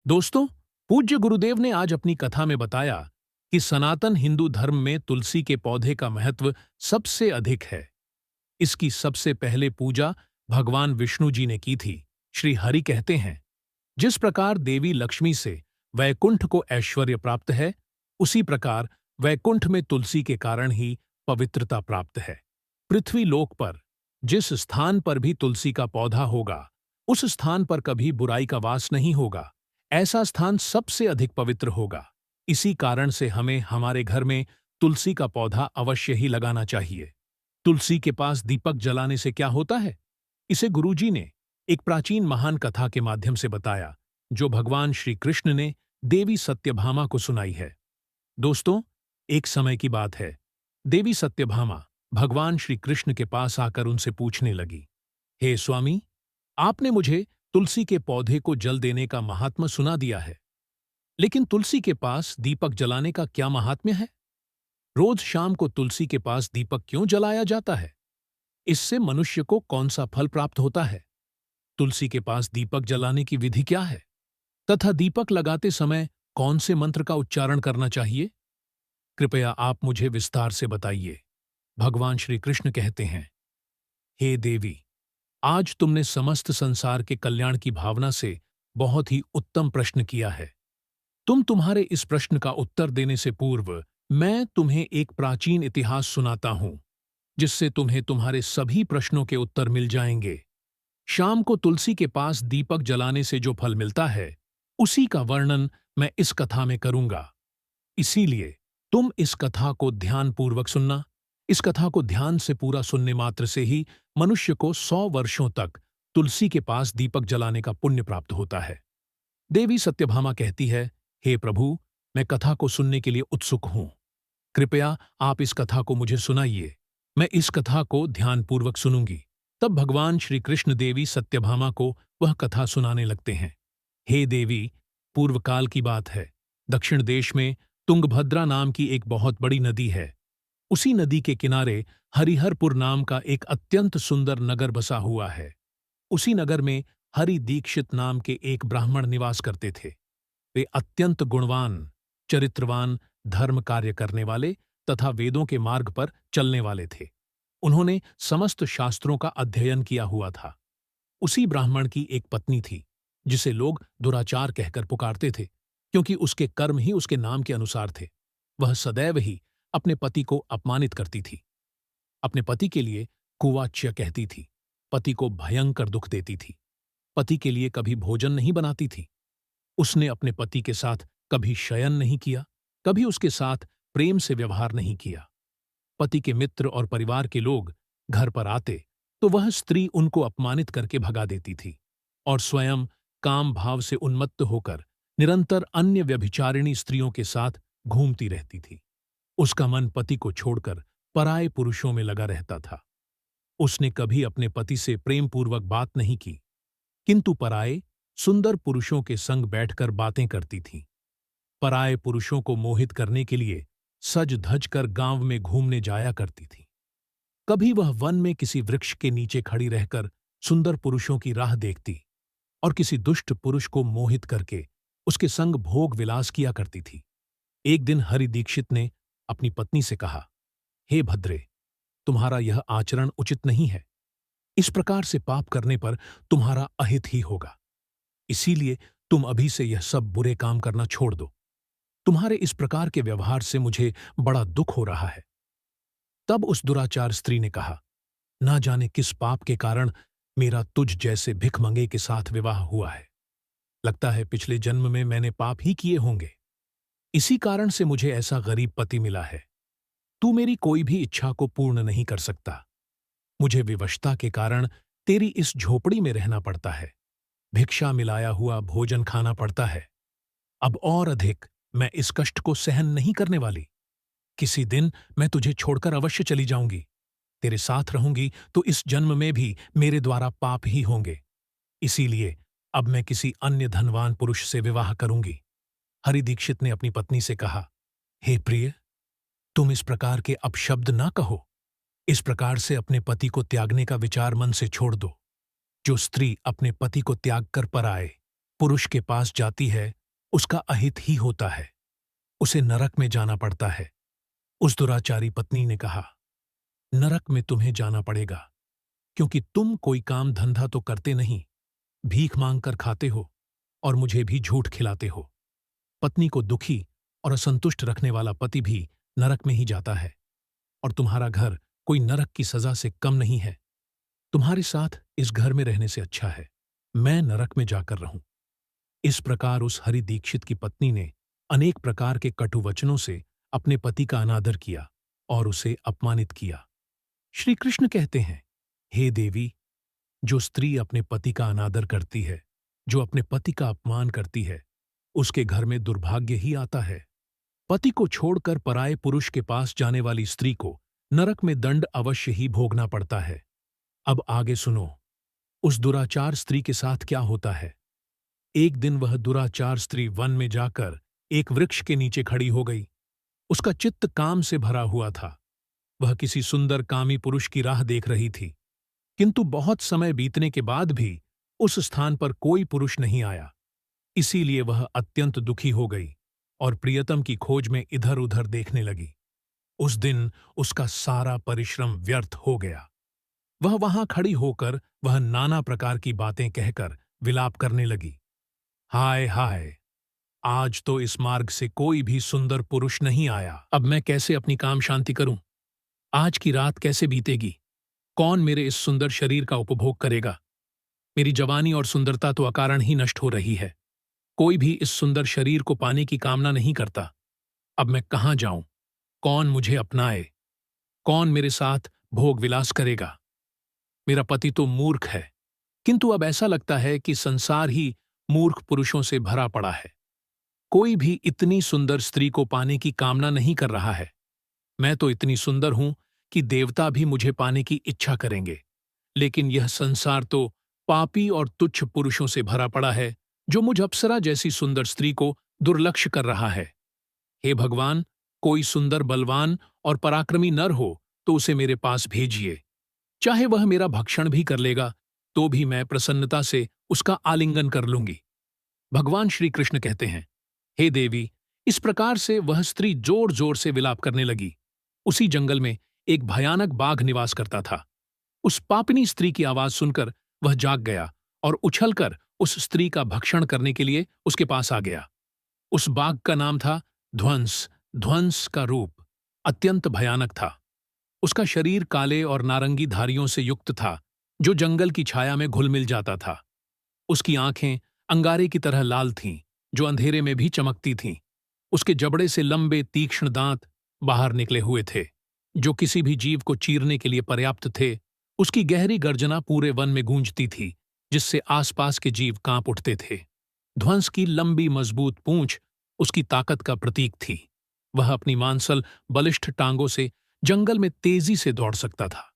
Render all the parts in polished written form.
दोस्तों, पूज्य गुरुदेव ने आज अपनी कथा में बताया कि सनातन हिंदू धर्म में तुलसी के पौधे का महत्व सबसे अधिक है। इसकी सबसे पहले पूजा भगवान विष्णु जी ने की थी। श्री हरि कहते हैं, जिस प्रकार देवी लक्ष्मी से वैकुंठ को ऐश्वर्य प्राप्त है, उसी प्रकार वैकुंठ में तुलसी के कारण ही पवित्रता प्राप्त है। पृथ्वी लोक पर जिस स्थान पर भी तुलसी का पौधा होगा, उस स्थान पर कभी बुराई का वास नहीं होगा। ऐसा स्थान सबसे अधिक पवित्र होगा। इसी कारण से हमें हमारे घर में तुलसी का पौधा अवश्य ही लगाना चाहिए। तुलसी के पास दीपक जलाने से क्या होता है? इसे गुरुजी ने एक प्राचीन महान कथा के माध्यम से बताया, जो भगवान श्री कृष्ण ने देवी सत्यभामा को सुनाई है। दोस्तों, एक समय की बात है। देवी सत्यभामा भगवान श्री कृष्ण के पास आकर उनसे पूछने लगी, हे स्वामी, आपने मुझे तुलसी के पौधे को जल देने का महात्म्य सुना दिया है, लेकिन तुलसी के पास दीपक जलाने का क्या महात्म्य है? रोज शाम को तुलसी के पास दीपक क्यों जलाया जाता है? इससे मनुष्य को कौन सा फल प्राप्त होता है? तुलसी के पास दीपक जलाने की विधि क्या है? तथा दीपक लगाते समय कौन से मंत्र का उच्चारण करना चाहिए? कृपया आप मुझे विस्तार से बताइए। भगवान श्री कृष्ण कहते हैं, हे देवी, आज तुमने समस्त संसार के कल्याण की भावना से बहुत ही उत्तम प्रश्न किया है। तुम्हारे इस प्रश्न का उत्तर देने से पूर्व मैं तुम्हें एक प्राचीन इतिहास सुनाता हूं, जिससे तुम्हें तुम्हारे सभी प्रश्नों के उत्तर मिल जाएंगे। शाम को तुलसी के पास दीपक जलाने से जो फल मिलता है, उसी का वर्णन मैं इस कथा में करूंगा। इसीलिए तुम इस कथा को ध्यानपूर्वक सुनना। इस कथा को ध्यान से पूरा सुनने मात्र से ही मनुष्य को 100 वर्षों तक तुलसी के पास दीपक जलाने का पुण्य प्राप्त होता है। देवी सत्यभामा कहती है, हे प्रभु, मैं कथा को सुनने के लिए उत्सुक हूं। कृपया आप इस कथा को मुझे सुनाइए। मैं इस कथा को ध्यानपूर्वक सुनूंगी। तब भगवान श्री कृष्ण देवी सत्यभामा को वह कथा सुनाने लगते हैं। हे देवी, पूर्वकाल की बात है। दक्षिण देश में तुंगभद्रा नाम की एक बहुत बड़ी नदी है। उसी नदी के किनारे हरिहरपुर नाम का एक अत्यंत सुंदर नगर बसा हुआ है। उसी नगर में हरि दीक्षित नाम के एक ब्राह्मण निवास करते थे। वे अत्यंत गुणवान, चरित्रवान, धर्म कार्य करने वाले तथा वेदों के मार्ग पर चलने वाले थे। उन्होंने समस्त शास्त्रों का अध्ययन किया हुआ था। उसी ब्राह्मण की एक पत्नी थी, जिसे लोग दुराचार कहकर पुकारते थे, क्योंकि उसके कर्म ही उसके नाम के अनुसार थे। वह सदैव ही अपने पति को अपमानित करती थी। अपने पति के लिए कुवाच्य कहती थी। पति को भयंकर दुख देती थी। पति के लिए कभी भोजन नहीं बनाती थी। उसने अपने पति के साथ कभी शयन नहीं किया, कभी उसके साथ प्रेम से व्यवहार नहीं किया। पति के मित्र और परिवार के लोग घर पर आते तो वह स्त्री उनको अपमानित करके भगा देती थी और स्वयं काम भाव से उन्मत्त होकर निरंतर अन्य व्यभिचारिणी स्त्रियों के साथ घूमती रहती थी। उसका मन पति को छोड़कर पराये पुरुषों में लगा रहता था। उसने कभी अपने पति से प्रेमपूर्वक बात नहीं की, किंतु पराये सुंदर पुरुषों के संग बैठकर बातें करती थी। पराये पुरुषों को मोहित करने के लिए सज धज कर गांव में घूमने जाया करती थी। कभी वह वन में किसी वृक्ष के नीचे खड़ी रहकर सुंदर पुरुषों की राह देखती और किसी दुष्ट पुरुष को मोहित करके उसके संग भोग विलास किया करती थी। एक दिन हरि दीक्षित ने अपनी पत्नी से कहा, हे भद्रे, तुम्हारा यह आचरण उचित नहीं है। इस प्रकार से पाप करने पर तुम्हारा अहित ही होगा। इसीलिए तुम अभी से यह सब बुरे काम करना छोड़ दो। तुम्हारे इस प्रकार के व्यवहार से मुझे बड़ा दुख हो रहा है। तब उस दुराचार स्त्री ने कहा, ना जाने किस पाप के कारण मेरा तुझ जैसे भिखमंगे के साथ विवाह हुआ है। लगता है पिछले जन्म में मैंने पाप ही किए होंगे। इसी कारण से मुझे ऐसा गरीब पति मिला है। तू मेरी कोई भी इच्छा को पूर्ण नहीं कर सकता। मुझे विवशता के कारण तेरी इस झोपड़ी में रहना पड़ता है। भिक्षा मिलाया हुआ भोजन खाना पड़ता है। अब और अधिक मैं इस कष्ट को सहन नहीं करने वाली। किसी दिन मैं तुझे छोड़कर अवश्य चली जाऊंगी। तेरे साथ रहूंगी तो इस जन्म में भी मेरे द्वारा पाप ही होंगे। इसीलिए अब मैं किसी अन्य धनवान पुरुष से विवाह करूंगी। हरि दीक्षित ने अपनी पत्नी से कहा, हे प्रिय, तुम इस प्रकार के अपशब्द ना कहो। इस प्रकार से अपने पति को त्यागने का विचार मन से छोड़ दो। जो स्त्री अपने पति को त्याग कर पराए पुरुष के पास जाती है, उसका अहित ही होता है, उसे नरक में जाना पड़ता है। उस दुराचारी पत्नी ने कहा, नरक में तुम्हें जाना पड़ेगा, क्योंकि तुम कोई काम धंधा तो करते नहीं, भीख मांग कर खाते हो और मुझे भी झूठ खिलाते हो। पत्नी को दुखी और असंतुष्ट रखने वाला पति भी नरक में ही जाता है, और तुम्हारा घर कोई नरक की सजा से कम नहीं है। तुम्हारे साथ इस घर में रहने से अच्छा है मैं नरक में जाकर रहूं। इस प्रकार उस हरि दीक्षित की पत्नी ने अनेक प्रकार के कटु वचनों से अपने पति का अनादर किया और उसे अपमानित किया। श्री कृष्ण कहते हैं, हे देवी, जो स्त्री अपने पति का अनादर करती है, जो अपने पति का अपमान करती है, उसके घर में दुर्भाग्य ही आता है। पति को छोड़कर पराये पुरुष के पास जाने वाली स्त्री को नरक में दंड अवश्य ही भोगना पड़ता है। अब आगे सुनो, उस दुराचार स्त्री के साथ क्या होता है। एक दिन वह दुराचार स्त्री वन में जाकर एक वृक्ष के नीचे खड़ी हो गई। उसका चित्त काम से भरा हुआ था। वह किसी सुंदर कामी पुरुष की राह देख रही थी, किंतु बहुत समय बीतने के बाद भी उस स्थान पर कोई पुरुष नहीं आया। इसीलिए वह अत्यंत दुखी हो गई और प्रियतम की खोज में इधर-उधर देखने लगी। उस दिन उसका सारा परिश्रम व्यर्थ हो गया। वह वहां खड़ी होकर वह नाना प्रकार की बातें कहकर विलाप करने लगी। हाय हाय, आज तो इस मार्ग से कोई भी सुंदर पुरुष नहीं आया। अब मैं कैसे अपनी काम शांति करूं? आज की रात कैसे बीतेगी? कौन मेरे इस सुंदर शरीर का उपभोग करेगा? मेरी जवानी और सुंदरता तो अकारण ही नष्ट हो रही है। कोई भी इस सुंदर शरीर को पाने की कामना नहीं करता। अब मैं कहाँ जाऊं? कौन मुझे अपनाए? कौन मेरे साथ भोग विलास करेगा? मेरा पति तो मूर्ख है, किंतु अब ऐसा लगता है कि संसार ही मूर्ख पुरुषों से भरा पड़ा है। कोई भी इतनी सुंदर स्त्री को पाने की कामना नहीं कर रहा है। मैं तो इतनी सुंदर हूं कि देवता भी मुझे पाने की इच्छा करेंगे, लेकिन यह संसार तो पापी और तुच्छ पुरुषों से भरा पड़ा है, जो मुझ अप्सरा जैसी सुंदर स्त्री को दुर्लक्ष्य कर रहा है। हे भगवान, कोई सुंदर, बलवान और पराक्रमी नर हो तो उसे मेरे पास भेजिए। चाहे वह मेरा भक्षण भी कर लेगा तो भी मैं प्रसन्नता से उसका आलिंगन कर लूंगी। भगवान श्री कृष्ण कहते हैं, हे देवी, इस प्रकार से वह स्त्री जोर जोर से विलाप करने लगी। उसी जंगल में एक भयानक बाघ निवास करता था। उस पापिनी स्त्री की आवाज सुनकर वह जाग गया और उछलकर उस स्त्री का भक्षण करने के लिए उसके पास आ गया। उस बाघ का नाम था ध्वंस। ध्वंस का रूप अत्यंत भयानक था। उसका शरीर काले और नारंगी धारियों से युक्त था, जो जंगल की छाया में घुल मिल जाता था। उसकी आंखें अंगारे की तरह लाल थीं, जो अंधेरे में भी चमकती थीं। उसके जबड़े से लंबे तीक्ष्ण दांत बाहर निकले हुए थे, जो किसी भी जीव को चीरने के लिए पर्याप्त थे। उसकी गहरी गर्जना पूरे वन में गूंजती थी, जिससे आसपास के जीव कांप उठते थे। ध्वंस की लंबी मजबूत पूंछ उसकी ताकत का प्रतीक थी। वह अपनी मांसल बलिष्ठ टांगों से जंगल में तेजी से दौड़ सकता था।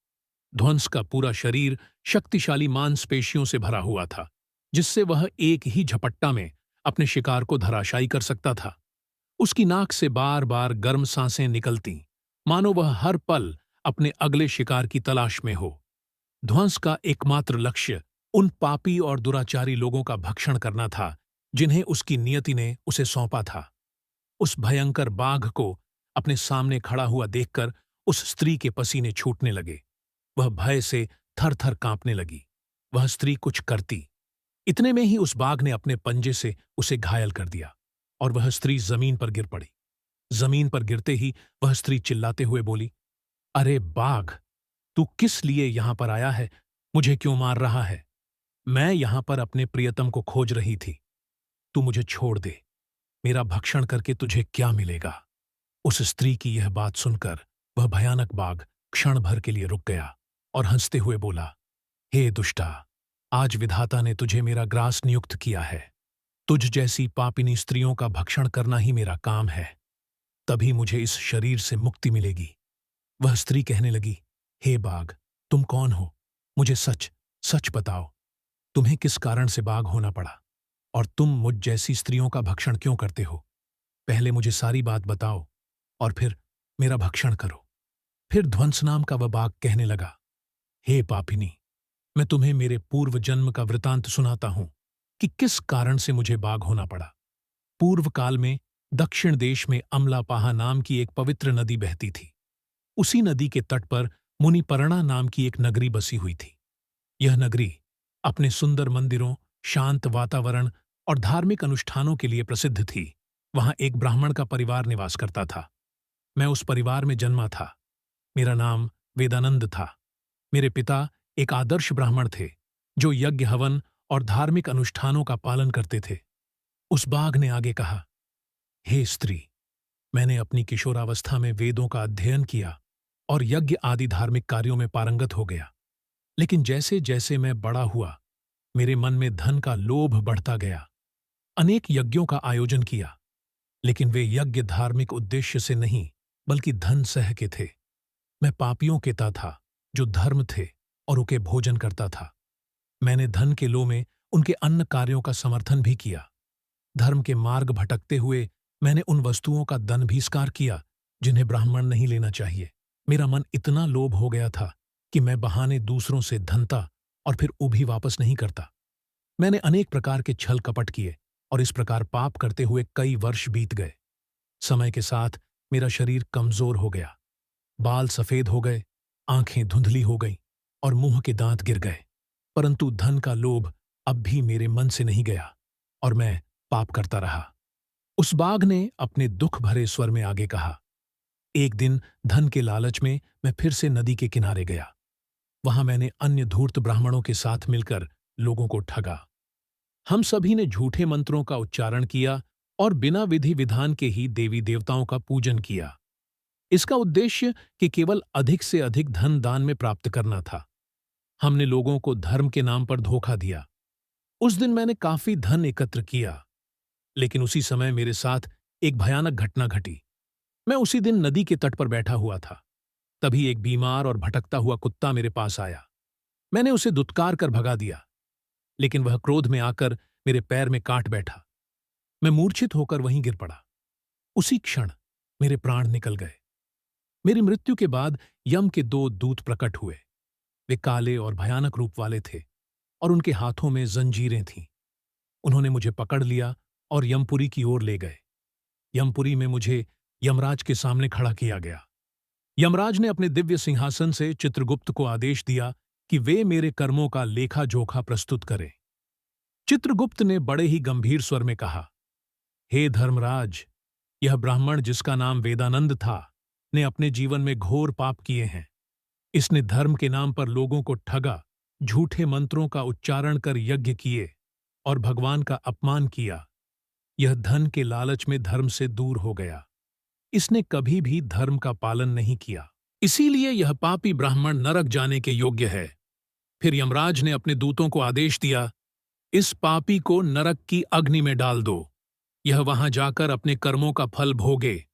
ध्वंस का पूरा शरीर शक्तिशाली मांसपेशियों से भरा हुआ था, जिससे वह एक ही झपट्टा में अपने शिकार को धराशायी कर सकता था। उसकी नाक से बार बार गर्म सांसें निकलतीं, मानो वह हर पल अपने अगले शिकार की तलाश में हो। ध्वंस का एकमात्र लक्ष्य उन पापी और दुराचारी लोगों का भक्षण करना था, जिन्हें उसकी नियति ने उसे सौंपा था। उस भयंकर बाघ को अपने सामने खड़ा हुआ देखकर उस स्त्री के पसीने छूटने लगे। वह भय से थर-थर कांपने लगी। वह स्त्री कुछ करती। इतने में ही उस बाघ ने अपने पंजे से उसे घायल कर दिया और वह स्त्री जमीन पर गिर पड़ी। जमीन पर गिरते ही वह स्त्री चिल्लाते हुए बोली, अरे बाघ, तू किस लिए यहां पर आया है? मुझे क्यों मार रहा है? मैं यहां पर अपने प्रियतम को खोज रही थी। तू मुझे छोड़ दे। मेरा भक्षण करके तुझे क्या मिलेगा? उस स्त्री की यह बात सुनकर वह भयानक बाघ क्षण भर के लिए रुक गया और हंसते हुए बोला, हे दुष्टा, आज विधाता ने तुझे मेरा ग्रास नियुक्त किया है। तुझ जैसी पापिनी स्त्रियों का भक्षण करना ही मेरा काम है। तभी मुझे इस शरीर से मुक्ति मिलेगी। वह स्त्री कहने लगी, हे बाघ, तुम कौन हो? मुझे सच सच बताओ, तुम्हें किस कारण से बाघ होना पड़ा और तुम मुझ जैसी स्त्रियों का भक्षण क्यों करते हो? पहले मुझे सारी बात बताओ और फिर मेरा भक्षण करो। फिर ध्वंस नाम का वह बाघ कहने लगा, हे पापिनी, मैं तुम्हें मेरे पूर्व जन्म का वृतांत सुनाता हूं कि किस कारण से मुझे बाघ होना पड़ा। पूर्व काल में दक्षिण देश में अमलापाहा नाम की एक पवित्र नदी बहती थी। उसी नदी के तट पर मुनिपर्णा नाम की एक नगरी बसी हुई थी। यह नगरी अपने सुंदर मंदिरों, शांत वातावरण और धार्मिक अनुष्ठानों के लिए प्रसिद्ध थी। वहां एक ब्राह्मण का परिवार निवास करता था। मैं उस परिवार में जन्मा था। मेरा नाम वेदानंद था। मेरे पिता एक आदर्श ब्राह्मण थे, जो यज्ञ हवन और धार्मिक अनुष्ठानों का पालन करते थे। उस बाघ ने आगे कहा, हे स्त्री, मैंने अपनी किशोरावस्था में वेदों का अध्ययन किया और यज्ञ आदि धार्मिक कार्यों में पारंगत हो गया। लेकिन जैसे जैसे मैं बड़ा हुआ, मेरे मन में धन का लोभ बढ़ता गया। अनेक यज्ञों का आयोजन किया, लेकिन वे यज्ञ धार्मिक उद्देश्य से नहीं, बल्कि धन सह के थे। मैं पापियों के था, जो धर्म थे और उनके भोजन करता था। मैंने धन के लोभ में उनके अन्न कार्यों का समर्थन भी किया। धर्म के मार्ग भटकते हुए मैंने उन वस्तुओं का दान भी स्वीकार किया जिन्हें ब्राह्मण नहीं लेना चाहिए। मेरा मन इतना लोभ हो गया था कि मैं बहाने दूसरों से धनता और फिर भी वापस नहीं करता। मैंने अनेक प्रकार के छल कपट किए और इस प्रकार पाप करते हुए कई वर्ष बीत गए। समय के साथ मेरा शरीर कमजोर हो गया, बाल सफेद हो गए, आंखें धुंधली हो गईं और मुंह के दांत गिर गए। परंतु धन का लोभ अब भी मेरे मन से नहीं गया और मैं पाप करता रहा। उस बाघ ने अपने दुख भरे स्वर में आगे कहा, एक दिन धन के लालच में मैं फिर से नदी के किनारे गया। वहां मैंने अन्य धूर्त ब्राह्मणों के साथ मिलकर लोगों को ठगा। हम सभी ने झूठे मंत्रों का उच्चारण किया और बिना विधि विधान के ही देवी देवताओं का पूजन किया। इसका उद्देश्य कि केवल अधिक से अधिक धन दान में प्राप्त करना था। हमने लोगों को धर्म के नाम पर धोखा दिया। उस दिन मैंने काफी धन एकत्र किया, लेकिन उसी समय मेरे साथ एक भयानक घटना घटी। मैं उसी दिन नदी के तट पर बैठा हुआ था। तभी एक बीमार और भटकता हुआ कुत्ता मेरे पास आया। मैंने उसे दुत्कार कर भगा दिया, लेकिन वह क्रोध में आकर मेरे पैर में काट बैठा। मैं मूर्छित होकर वहीं गिर पड़ा। उसी क्षण मेरे प्राण निकल गए। मेरी मृत्यु के बाद यम के 2 दूत प्रकट हुए। वे काले और भयानक रूप वाले थे और उनके हाथों में जंजीरें थीं। उन्होंने मुझे पकड़ लिया और यमपुरी की ओर ले गए। यमपुरी में मुझे यमराज के सामने खड़ा किया गया। यमराज ने अपने दिव्य सिंहासन से चित्रगुप्त को आदेश दिया कि वे मेरे कर्मों का लेखा जोखा प्रस्तुत करें। चित्रगुप्त ने बड़े ही गंभीर स्वर में कहा, हे धर्मराज, यह ब्राह्मण जिसका नाम वेदानंद था, ने अपने जीवन में घोर पाप किए हैं। इसने धर्म के नाम पर लोगों को ठगा, झूठे मंत्रों का उच्चारण कर यज्ञ किए और भगवान का अपमान किया। यह धन के लालच में धर्म से दूर हो गया। इसने कभी भी धर्म का पालन नहीं किया। इसीलिए यह पापी ब्राह्मण नरक जाने के योग्य है। फिर यमराज ने अपने दूतों को आदेश दिया, इस पापी को नरक की अग्नि में डाल दो। यह वहां जाकर अपने कर्मों का फल भोगे।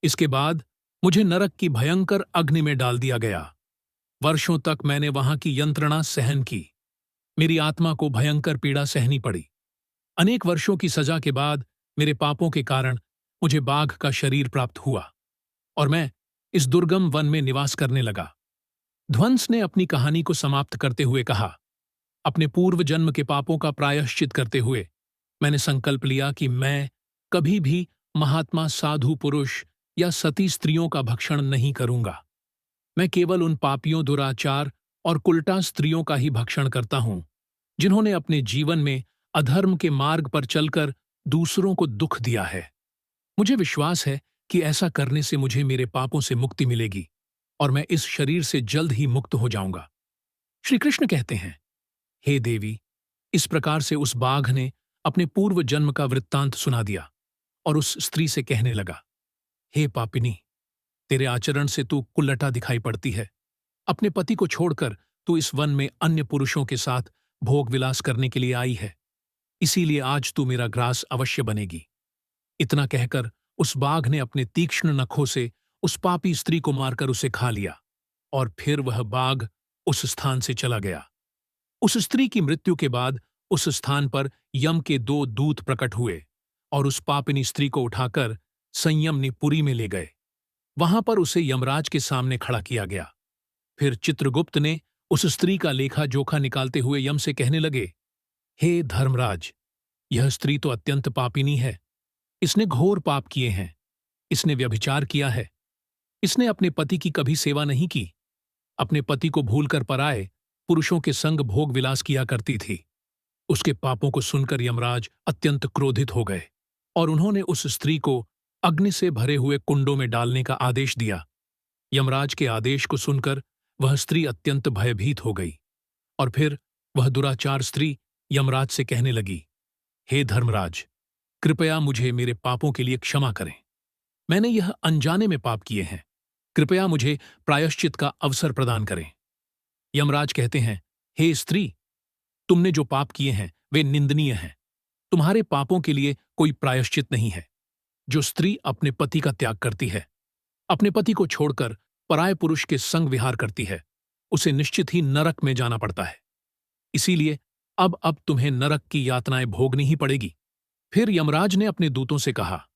इसके बाद मुझे नरक की भयंकर अग्नि में डाल दिया गया। वर्षों तक मैंने वहां की यंत्रणा सहन की। मेरी आत्मा को भयंकर पीड़ा सहनी पड़ी। अनेक वर्षों की सजा के बाद मेरे पापों के कारण मुझे बाघ का शरीर प्राप्त हुआ और मैं इस दुर्गम वन में निवास करने लगा। ध्वंस ने अपनी कहानी को समाप्त करते हुए कहा, अपने पूर्व जन्म के पापों का प्रायश्चित करते हुए मैंने संकल्प लिया कि मैं कभी भी महात्मा साधु पुरुष या सती स्त्रियों का भक्षण नहीं करूंगा। मैं केवल उन पापियों, दुराचार और कुलटा स्त्रियों का ही भक्षण करता हूं जिन्होंने अपने जीवन में अधर्म के मार्ग पर चलकर दूसरों को दुख दिया है। मुझे विश्वास है कि ऐसा करने से मुझे मेरे पापों से मुक्ति मिलेगी और मैं इस शरीर से जल्द ही मुक्त हो जाऊंगा। श्री कृष्ण कहते हैं, हे देवी, इस प्रकार से उस बाघ ने अपने पूर्व जन्म का वृत्तांत सुना दिया और उस स्त्री से कहने लगा, हे पापिनी, तेरे आचरण से तू कुल्लटा दिखाई पड़ती है। अपने पति को छोड़कर तू इस वन में अन्य पुरुषों के साथ भोग विलास करने के लिए आई है। इसीलिए आज तू मेरा ग्रास अवश्य बनेगी। इतना कहकर उस बाघ ने अपने तीक्ष्ण नखों से उस पापी स्त्री को मारकर उसे खा लिया और फिर वह बाघ उस स्थान से चला गया। उस स्त्री की मृत्यु के बाद उस स्थान पर यम के 2 दूत प्रकट हुए और उस पापिनी स्त्री को उठाकर संयमनी पुरी में ले गए। वहां पर उसे यमराज के सामने खड़ा किया गया। फिर चित्रगुप्त ने उस स्त्री का लेखा जोखा निकालते हुए यम से कहने लगे, हे धर्मराज, यह स्त्री तो अत्यंत पापिनी है। इसने घोर पाप किए हैं। इसने व्यभिचार किया है। इसने अपने पति की कभी सेवा नहीं की। अपने पति को भूलकर पराए पुरुषों के संग भोग विलास किया करती थी। उसके पापों को सुनकर यमराज अत्यंत क्रोधित हो गए और उन्होंने उस स्त्री को अग्नि से भरे हुए कुंडों में डालने का आदेश दिया। यमराज के आदेश को सुनकर वह स्त्री अत्यंत भयभीत हो गई और फिर वह दुराचार स्त्री यमराज से कहने लगी, हे धर्मराज, कृपया मुझे मेरे पापों के लिए क्षमा करें। मैंने यह अनजाने में पाप किए हैं। कृपया मुझे प्रायश्चित का अवसर प्रदान करें। यमराज कहते हैं, हे स्त्री, तुमने जो पाप किए हैं वे निंदनीय हैं। तुम्हारे पापों के लिए कोई प्रायश्चित नहीं है। जो स्त्री अपने पति का त्याग करती है, अपने पति को छोड़कर पराय पुरुष के संग विहार करती है, उसे निश्चित ही नरक में जाना पड़ता है। इसीलिए अब तुम्हें नरक की यातनाएं भोगनी ही पड़ेगी। फिर यमराज ने अपने दूतों से कहा,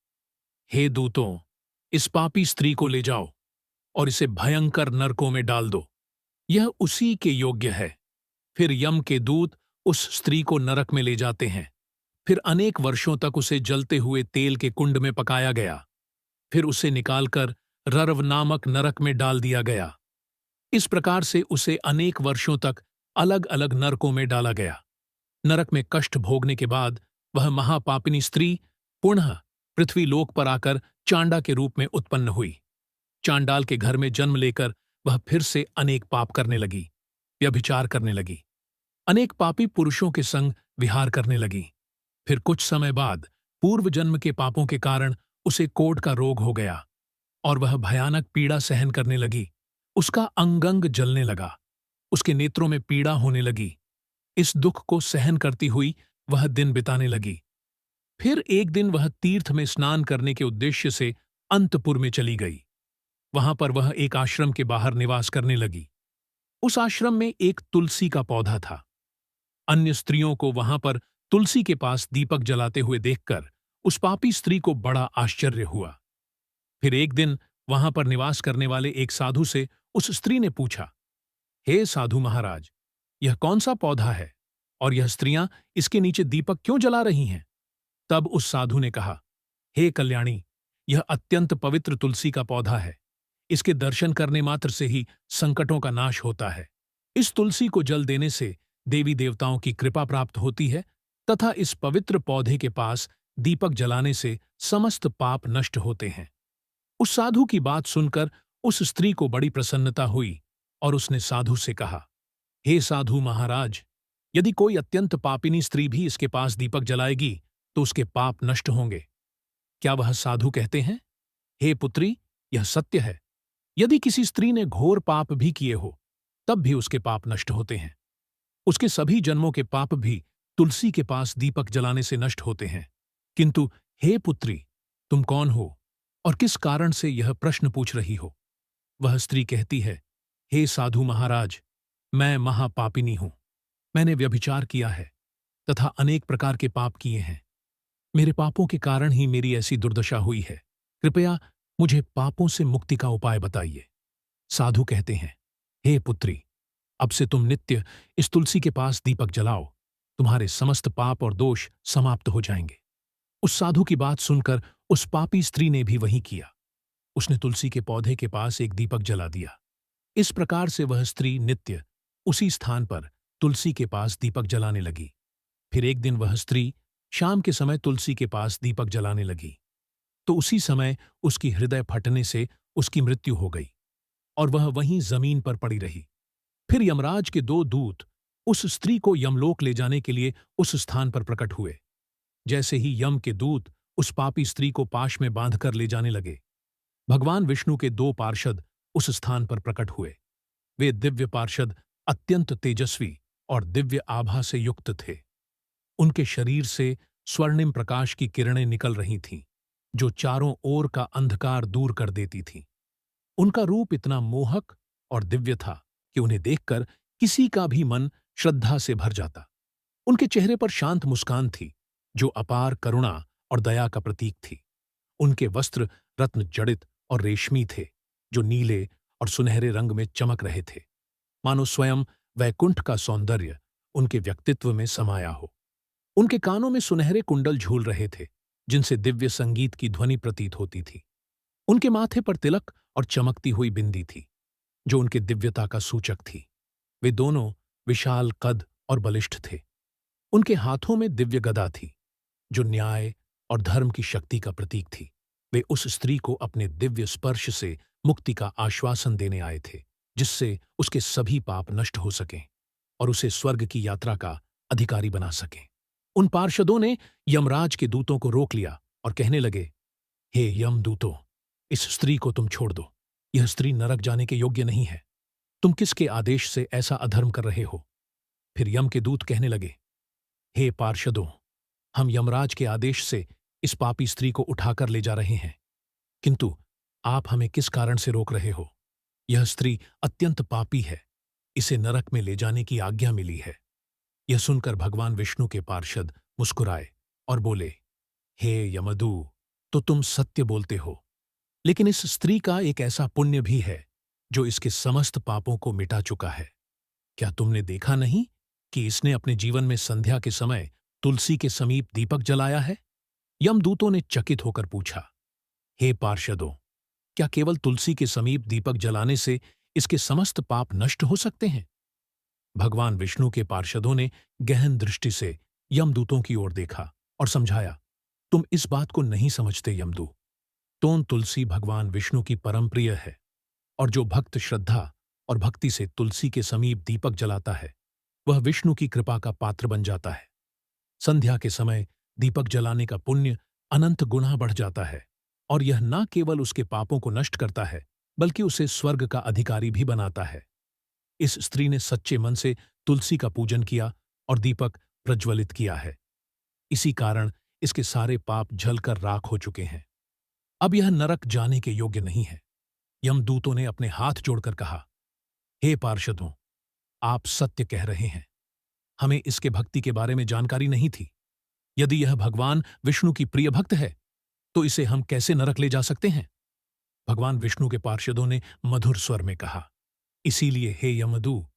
हे दूतों, इस पापी स्त्री को ले जाओ और इसे भयंकर नरकों में डाल दो। यह उसी के योग्य है। फिर यम के दूत उस स्त्री को नरक में ले जाते हैं। फिर अनेक वर्षों तक उसे जलते हुए तेल के कुंड में पकाया गया। फिर उसे निकालकर रर्व नामक नरक में डाल दिया गया। इस प्रकार से उसे अनेक वर्षों तक अलग अलग नरकों में डाला गया। नरक में कष्ट भोगने के बाद वह महापापिनी स्त्री पुनः पृथ्वी लोक पर आकर चांडा के रूप में उत्पन्न हुई। चांडाल के घर में जन्म लेकर वह फिर से अनेक पाप करने लगी, व्यभिचार करने लगी, अनेक पापी पुरुषों के संग विहार करने लगी। फिर कुछ समय बाद पूर्व जन्म के पापों के कारण उसे कोढ़ का रोग हो गया और वह भयानक पीड़ा सहन करने लगी। उसका अंगंग जलने लगा, उसके नेत्रों में पीड़ा होने लगी। इस दुख को सहन करती हुई वह दिन बिताने लगी। फिर एक दिन वह तीर्थ में स्नान करने के उद्देश्य से अंतपुर में चली गई। वहां पर वह एक आश्रम के बाहर निवास करने लगी। उस आश्रम में एक तुलसी का पौधा था। अन्य स्त्रियों को वहां पर तुलसी के पास दीपक जलाते हुए देखकर उस पापी स्त्री को बड़ा आश्चर्य हुआ। फिर एक दिन वहां पर निवास करने वाले एक साधु से उस स्त्री ने पूछा, हे साधु महाराज, यह कौन सा पौधा है और यह स्त्रियां इसके नीचे दीपक क्यों जला रही हैं? तब उस साधु ने कहा, हे कल्याणी, यह अत्यंत पवित्र तुलसी का पौधा है। इसके दर्शन करने मात्र से ही संकटों का नाश होता है। इस तुलसी को जल देने से देवी देवताओं की कृपा प्राप्त होती है तथा इस पवित्र पौधे के पास दीपक जलाने से समस्त पाप नष्ट होते हैं। उस साधु की बात सुनकर उस स्त्री को बड़ी प्रसन्नता हुई और उसने साधु से कहा, हे साधु महाराज, यदि कोई अत्यंत पापिनी स्त्री भी इसके पास दीपक जलाएगी तो उसके पाप नष्ट होंगे। क्या वह साधु कहते हैं, हे पुत्री, यह सत्य है। यदि किसी स्त्री ने घोर पाप भी किए हो तब भी उसके पाप नष्ट होते हैं। उसके सभी जन्मों के पाप भी तुलसी के पास दीपक जलाने से नष्ट होते हैं। किंतु हे पुत्री, तुम कौन हो और किस कारण से यह प्रश्न पूछ रही हो? वह स्त्री कहती है, हे साधु महाराज, मैं महापापिनी हूं। मैंने व्यभिचार किया है तथा अनेक प्रकार के पाप किए हैं। मेरे पापों के कारण ही मेरी ऐसी दुर्दशा हुई है। कृपया मुझे पापों से मुक्ति का उपाय बताइए। साधु कहते हैं, हे पुत्री, अब से तुम नित्य इस तुलसी के पास दीपक जलाओ, तुम्हारे समस्त पाप और दोष समाप्त हो जाएंगे। उस साधु की बात सुनकर उस पापी स्त्री ने भी वही किया। उसने तुलसी के पौधे के पास एक दीपक जला दिया। इस प्रकार से वह स्त्री नित्य उसी स्थान पर तुलसी के पास दीपक जलाने लगी। फिर एक दिन वह स्त्री शाम के समय तुलसी के पास दीपक जलाने लगी तो उसी समय उसकी हृदय फटने से उसकी मृत्यु हो गई और वह वहीं जमीन पर पड़ी रही। फिर यमराज के दो दूत उस स्त्री को यमलोक ले जाने के लिए उस स्थान पर प्रकट हुए। जैसे ही यम के दूत उस पापी स्त्री को पाश में बांधकर ले जाने लगे, भगवान विष्णु के दो पार्षद उस स्थान पर प्रकट हुए। वे दिव्य पार्षद अत्यंत तेजस्वी और दिव्य आभा से युक्त थे। उनके शरीर से स्वर्णिम प्रकाश की किरणें निकल रही थीं, जो चारों ओर का अंधकार दूर कर देती थीं। उनका रूप इतना मोहक और दिव्य था कि उन्हें देखकर किसी का भी मन श्रद्धा से भर जाता। उनके चेहरे पर शांत मुस्कान थी, जो अपार करुणा और दया का प्रतीक थी। उनके वस्त्र रत्न जड़ित और रेशमी थे, जो नीले और सुनहरे रंग में चमक रहे थे, मानो स्वयं वैकुंठ का सौंदर्य उनके व्यक्तित्व में समाया हो। उनके कानों में सुनहरे कुंडल झूल रहे थे, जिनसे दिव्य संगीत की ध्वनि प्रतीत होती थी। उनके माथे पर तिलक और चमकती हुई बिंदी थी, जो उनके दिव्यता का सूचक थी। वे दोनों विशाल कद और बलिष्ठ थे। उनके हाथों में दिव्य गदा थी, जो न्याय और धर्म की शक्ति का प्रतीक थी। वे उस स्त्री को अपने दिव्य स्पर्श से मुक्ति का आश्वासन देने आए थे, जिससे उसके सभी पाप नष्ट हो सकें और उसे स्वर्ग की यात्रा का अधिकारी बना सकें। उन पार्षदों ने यमराज के दूतों को रोक लिया और कहने लगे, हे यमदूतों, इस स्त्री को तुम छोड़ दो। यह स्त्री नरक जाने के योग्य नहीं है। तुम किसके आदेश से ऐसा अधर्म कर रहे हो? फिर यम के दूत कहने लगे, हे पार्षदों, हम यमराज के आदेश से इस पापी स्त्री को उठाकर ले जा रहे हैं, किंतु आप हमें किस कारण से रोक रहे हो? यह स्त्री अत्यंत पापी है। इसे नरक में ले जाने की आज्ञा मिली है। यह सुनकर भगवान विष्णु के पार्षद मुस्कुराए और बोले, हे यमदू, तो तुम सत्य बोलते हो, लेकिन इस स्त्री का एक ऐसा पुण्य भी है जो इसके समस्त पापों को मिटा चुका है। क्या तुमने देखा नहीं कि इसने अपने जीवन में संध्या के समय तुलसी के समीप दीपक जलाया है? यमदूतों ने चकित होकर पूछा, हे पार्षदों, क्या केवल तुलसी के समीप दीपक जलाने से इसके समस्त पाप नष्ट हो सकते हैं? भगवान विष्णु के पार्षदों ने गहन दृष्टि से यमदूतों की ओर देखा और समझाया, तुम इस बात को नहीं समझते यमदू। तोन तुलसी भगवान विष्णु की परम प्रिय है, और जो भक्त श्रद्धा और भक्ति से तुलसी के समीप दीपक जलाता है, वह विष्णु की कृपा का पात्र बन जाता है। संध्या के समय दीपक जलाने का पुण्य अनंत गुना बढ़ जाता है, और यह न केवल उसके पापों को नष्ट करता है, बल्कि उसे स्वर्ग का अधिकारी भी बनाता है। इस स्त्री ने सच्चे मन से तुलसी का पूजन किया और दीपक प्रज्वलित किया है। इसी कारण इसके सारे पाप जलकर राख हो चुके हैं। अब यह नरक जाने के योग्य नहीं है। यमदूतों ने अपने हाथ जोड़कर कहा, हे पार्षदों, आप सत्य कह रहे हैं। हमें इसके भक्ति के बारे में जानकारी नहीं थी। यदि यह भगवान विष्णु की प्रिय भक्त है, तो इसे हम कैसे नरक ले जा सकते हैं? भगवान विष्णु के पार्षदों ने मधुर स्वर में कहा, इसीलिए हे यमदू,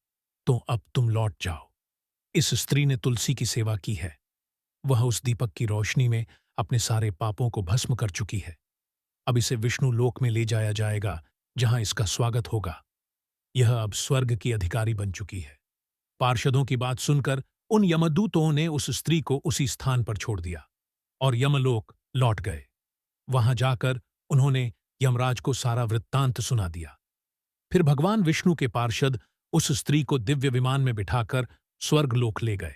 तो अब तुम लौट जाओ। इस स्त्री ने तुलसी की सेवा की है। वह उस दीपक की रोशनी में अपने सारे पापों को भस्म कर चुकी है। अब इसे विष्णु लोक में ले जाया जाएगा, जहां इसका स्वागत होगा। यह अब स्वर्ग की अधिकारी बन चुकी है। पार्षदों की बात सुनकर उन यमदूतों ने उस स्त्री को उसी स्थान पर छोड़ दिया और यमलोक लौट गए। वहां जाकर उन्होंने यमराज को सारा वृत्तांत सुना दिया। फिर भगवान विष्णु के पार्षद उस स्त्री को दिव्य विमान में बिठाकर स्वर्गलोक ले गए।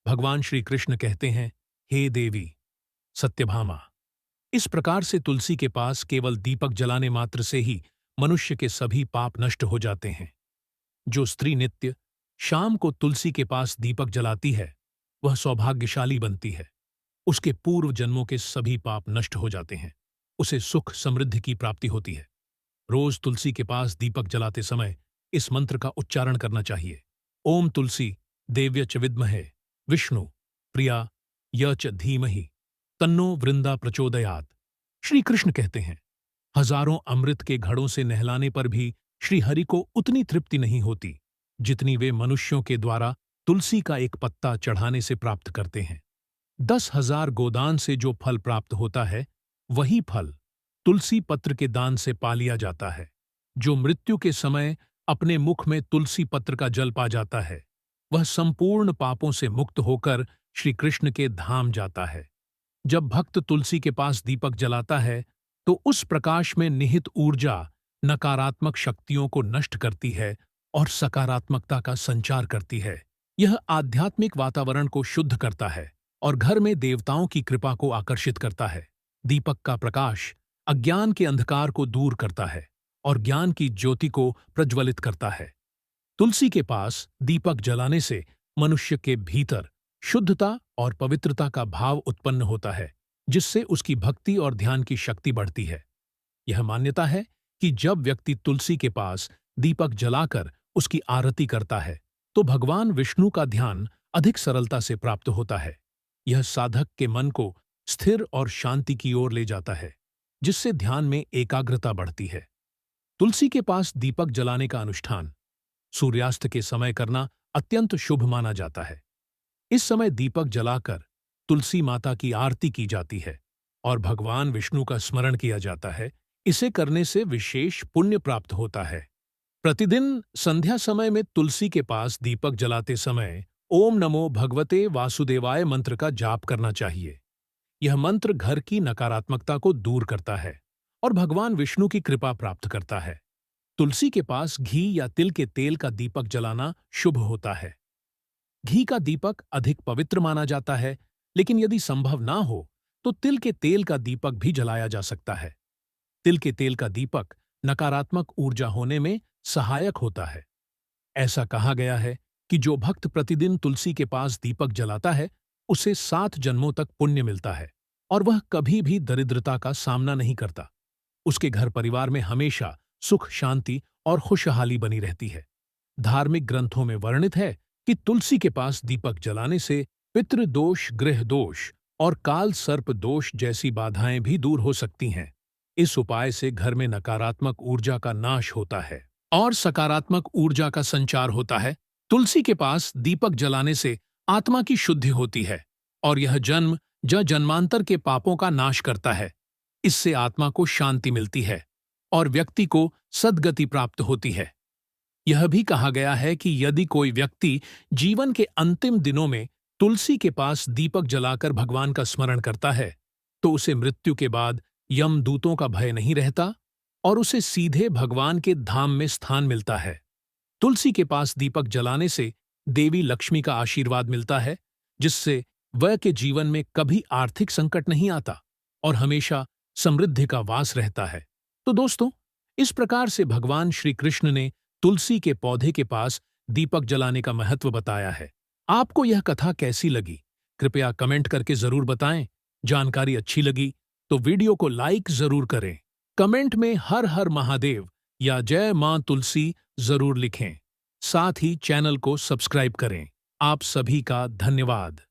भगवान श्री कृष्ण कहते हैं, हे देवी सत्यभामा, इस प्रकार से तुलसी के पास केवल दीपक जलाने मात्र से ही मनुष्य के सभी पाप नष्ट हो जाते हैं। जो स्त्री नित्य शाम को तुलसी के पास दीपक जलाती है, वह सौभाग्यशाली बनती है। उसके पूर्व जन्मों के सभी पाप नष्ट हो जाते हैं। उसे सुख समृद्धि की प्राप्ति होती है। रोज तुलसी के पास दीपक जलाते समय इस मंत्र का उच्चारण करना चाहिए, ओम तुलसी देव्य च विद्महे विष्णु प्रिया य च धीमहि तन्नो वृंदा प्रचोदयात्। श्री कृष्ण कहते हैं, हजारों अमृत के घड़ों से नहलाने पर भी श्री हरि को उतनी तृप्ति नहीं होती जितनी वे मनुष्यों के द्वारा तुलसी का एक पत्ता चढ़ाने से प्राप्त करते हैं। 10,000 गोदान से जो फल प्राप्त होता है, वही फल तुलसी पत्र के दान से पा लिया जाता है। जो मृत्यु के समय अपने मुख में तुलसी पत्र का जल पा जाता है, वह संपूर्ण पापों से मुक्त होकर श्री कृष्ण के धाम जाता है। जब भक्त तुलसी के पास दीपक जलाता है, तो उस प्रकाश में निहित ऊर्जा नकारात्मक शक्तियों को नष्ट करती है और सकारात्मकता का संचार करती है। यह आध्यात्मिक वातावरण को शुद्ध करता है और घर में देवताओं की कृपा को आकर्षित करता है। दीपक का प्रकाश अज्ञान के अंधकार को दूर करता है और ज्ञान की ज्योति को प्रज्वलित करता है। तुलसी के पास दीपक जलाने से मनुष्य के भीतर शुद्धता और पवित्रता का भाव उत्पन्न होता है, जिससे उसकी भक्ति और ध्यान की शक्ति बढ़ती है। यह मान्यता है कि जब व्यक्ति तुलसी के पास दीपक जलाकर उसकी आरती करता है, तो भगवान विष्णु का ध्यान अधिक सरलता से प्राप्त होता है। यह साधक के मन को स्थिर और शांति की ओर ले जाता है, जिससे ध्यान में एकाग्रता बढ़ती है। तुलसी के पास दीपक जलाने का अनुष्ठान सूर्यास्त के समय करना अत्यंत शुभ माना जाता है। इस समय दीपक जलाकर तुलसी माता की आरती की जाती है और भगवान विष्णु का स्मरण किया जाता है। इसे करने से विशेष पुण्य प्राप्त होता है। प्रतिदिन संध्या समय में तुलसी के पास दीपक जलाते समय ओम नमो भगवते वासुदेवाय मंत्र का जाप करना चाहिए। यह मंत्र घर की नकारात्मकता को दूर करता है और भगवान विष्णु की कृपा प्राप्त करता है। तुलसी के पास घी या तिल के तेल का दीपक जलाना शुभ होता है। घी का दीपक अधिक पवित्र माना जाता है, लेकिन यदि संभव ना हो तो तिल के तेल का दीपक भी जलाया जा सकता है। तिल के तेल का दीपक नकारात्मक ऊर्जा होने में सहायक होता है। ऐसा कहा गया है कि जो भक्त प्रतिदिन तुलसी के पास दीपक जलाता है, उसे 7 जन्मों तक पुण्य मिलता है और वह कभी भी दरिद्रता का सामना नहीं करता। उसके घर परिवार में हमेशा सुख, शांति और खुशहाली बनी रहती है। धार्मिक ग्रंथों में वर्णित है कि तुलसी के पास दीपक जलाने से पितृदोष, गृह दोष और काल सर्प दोष जैसी बाधाएं भी दूर हो सकती हैं। इस उपाय से घर में नकारात्मक ऊर्जा का नाश होता है और सकारात्मक ऊर्जा का संचार होता है। तुलसी के पास दीपक जलाने से आत्मा की शुद्धि होती है और यह जन्म जन्मांतर के पापों का नाश करता है। इससे आत्मा को शांति मिलती है और व्यक्ति को सद्गति प्राप्त होती है। यह भी कहा गया है कि यदि कोई व्यक्ति जीवन के अंतिम दिनों में तुलसी के पास दीपक जलाकर भगवान का स्मरण करता है, तो उसे मृत्यु के बाद यमदूतों का भय नहीं रहता और उसे सीधे भगवान के धाम में स्थान मिलता है। तुलसी के पास दीपक जलाने से देवी लक्ष्मी का आशीर्वाद मिलता है, जिससे वह के जीवन में कभी आर्थिक संकट नहीं आता और हमेशा समृद्धि का वास रहता है। तो दोस्तों, इस प्रकार से भगवान श्री कृष्ण ने तुलसी के पौधे के पास दीपक जलाने का महत्व बताया है। आपको यह कथा कैसी लगी? कृपया कमेंट करके जरूर बताएं। जानकारी अच्छी लगी तो वीडियो को लाइक जरूर करें। कमेंट में हर हर महादेव या जय मां तुलसी जरूर लिखें। साथ ही चैनल को सब्सक्राइब करें। आप सभी का धन्यवाद।